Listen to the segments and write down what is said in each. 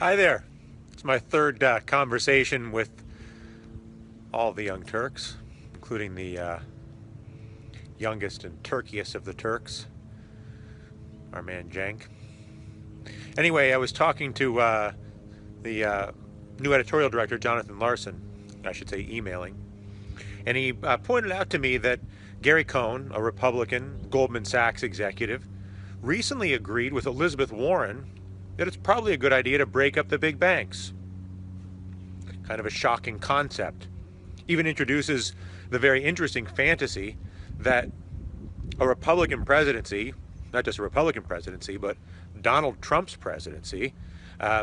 Hi there. It's my third conversation with all the young Turks, including the youngest and turkiest of the Turks, our man Cenk. Anyway, I was talking to the new editorial director, Jonathan Larson, I should say emailing, and he pointed out to me that Gary Cohn, a Republican Goldman Sachs executive, recently agreed with Elizabeth Warren that it's probably a good idea to break up the big banks. Kind of a shocking concept. Even introduces the very interesting fantasy that a Republican presidency, not just a Republican presidency, but Donald Trump's presidency,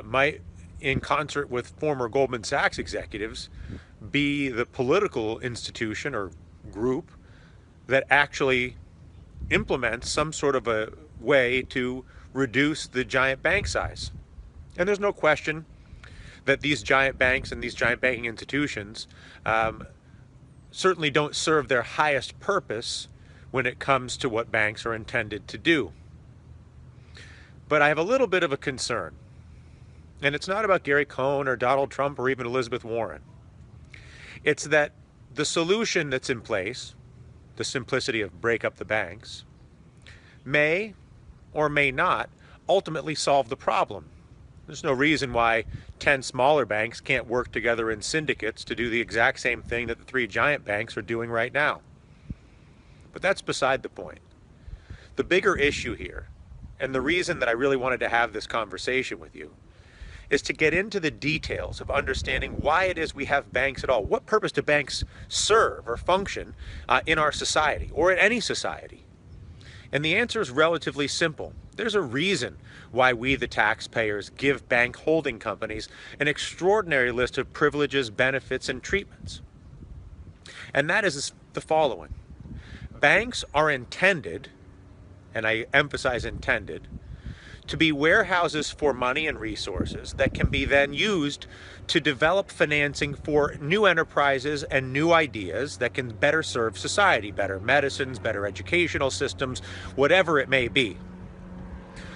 might, in concert with former Goldman Sachs executives, be the political institution or group that actually implements some sort of a way to reduce the giant bank size. And there's no question that these giant banks and these giant banking institutions certainly don't serve their highest purpose when it comes to what banks are intended to do. But I have a little bit of a concern. And it's not about Gary Cohn or Donald Trump or even Elizabeth Warren. It's that the solution that's in place, the simplicity of break up the banks, may or may not ultimately solve the problem. There's no reason why 10 smaller banks can't work together in syndicates to do the exact same thing that the 3 giant banks are doing right now. But that's beside the point. The bigger issue here, and the reason that I really wanted to have this conversation with you, is to get into the details of understanding why it is we have banks at all. What purpose do banks serve or function in our society or in any society? And the answer is relatively simple. There's a reason why we, the taxpayers, give bank holding companies an extraordinary list of privileges, benefits, and treatments. And that is the following. Banks are intended, and I emphasize intended, to be warehouses for money and resources that can be then used to develop financing for new enterprises and new ideas that can better serve society, better medicines, better educational systems, whatever it may be.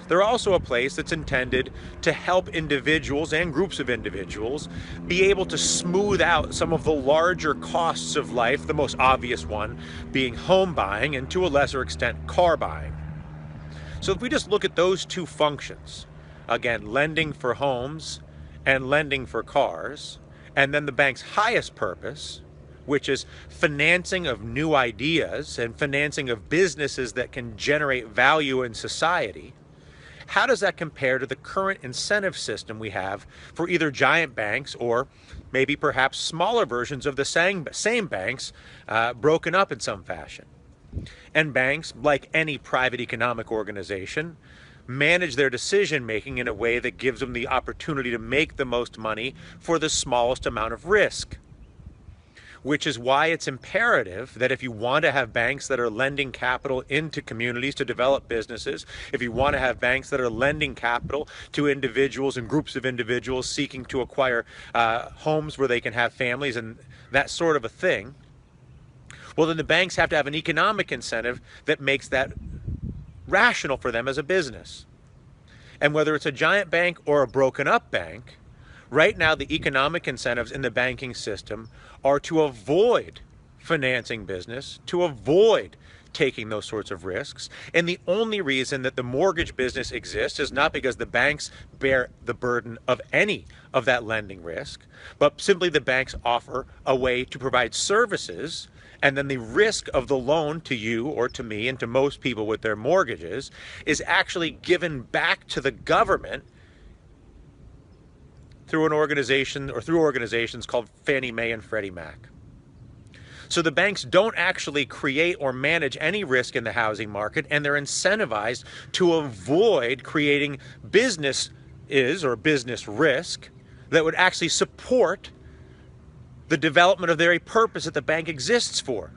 They're also a place that's intended to help individuals and groups of individuals be able to smooth out some of the larger costs of life, the most obvious one being home buying and to a lesser extent car buying. So if we just look at those two functions, again, lending for homes and lending for cars, and then the bank's highest purpose, which is financing of new ideas and financing of businesses that can generate value in society, how does that compare to the current incentive system we have for either giant banks or maybe perhaps smaller versions of the same banks broken up in some fashion? And banks, like any private economic organization, manage their decision making in a way that gives them the opportunity to make the most money for the smallest amount of risk. Which is why it's imperative that if you want to have banks that are lending capital into communities to develop businesses, if you want to have banks that are lending capital to individuals and groups of individuals seeking to acquire homes where they can have families and that sort of a thing, well, then the banks have to have an economic incentive that makes that rational for them as a business. And whether it's a giant bank or a broken up bank, right now the economic incentives in the banking system are to avoid financing business, to avoid taking those sorts of risks. And the only reason that the mortgage business exists is not because the banks bear the burden of any of that lending risk, but simply the banks offer a way to provide services, and then the risk of the loan to you or to me and to most people with their mortgages is actually given back to the government through an organization or through organizations called Fannie Mae and Freddie Mac. So the banks don't actually create or manage any risk in the housing market, and they're incentivized to avoid creating business risk that would actually support the development of the very purpose that the bank exists for.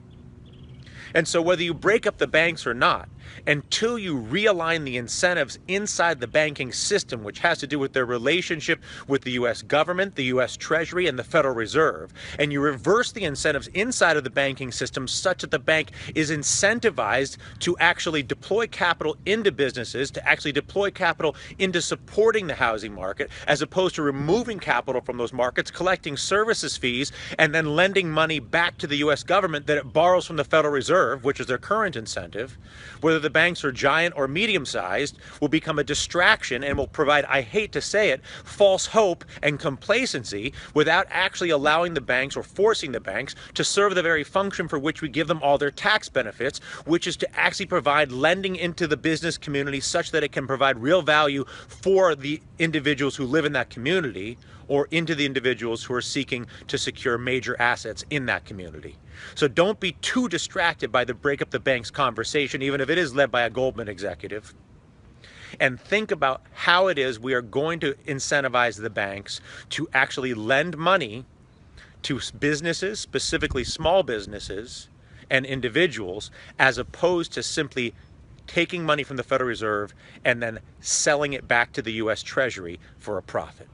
And so whether you break up the banks or not, until you realign the incentives inside the banking system, which has to do with their relationship with the U.S. government, the U.S. Treasury, and the Federal Reserve, and you reverse the incentives inside of the banking system such that the bank is incentivized to actually deploy capital into businesses, to actually deploy capital into supporting the housing market, as opposed to removing capital from those markets, collecting services fees, and then lending money back to the U.S. government that it borrows from the Federal Reserve, which is their current incentive. Whether the banks are giant or medium-sized, will become a distraction and will provide, I hate to say it, false hope and complacency without actually allowing the banks or forcing the banks to serve the very function for which we give them all their tax benefits, which is to actually provide lending into the business community such that it can provide real value for the individuals who live in that community, or into the individuals who are seeking to secure major assets in that community. So don't be too distracted by the break up the banks conversation, even if it is led by a Goldman executive. And think about how it is we are going to incentivize the banks to actually lend money to businesses, specifically small businesses and individuals, as opposed to simply taking money from the Federal Reserve and then selling it back to the U.S. Treasury for a profit.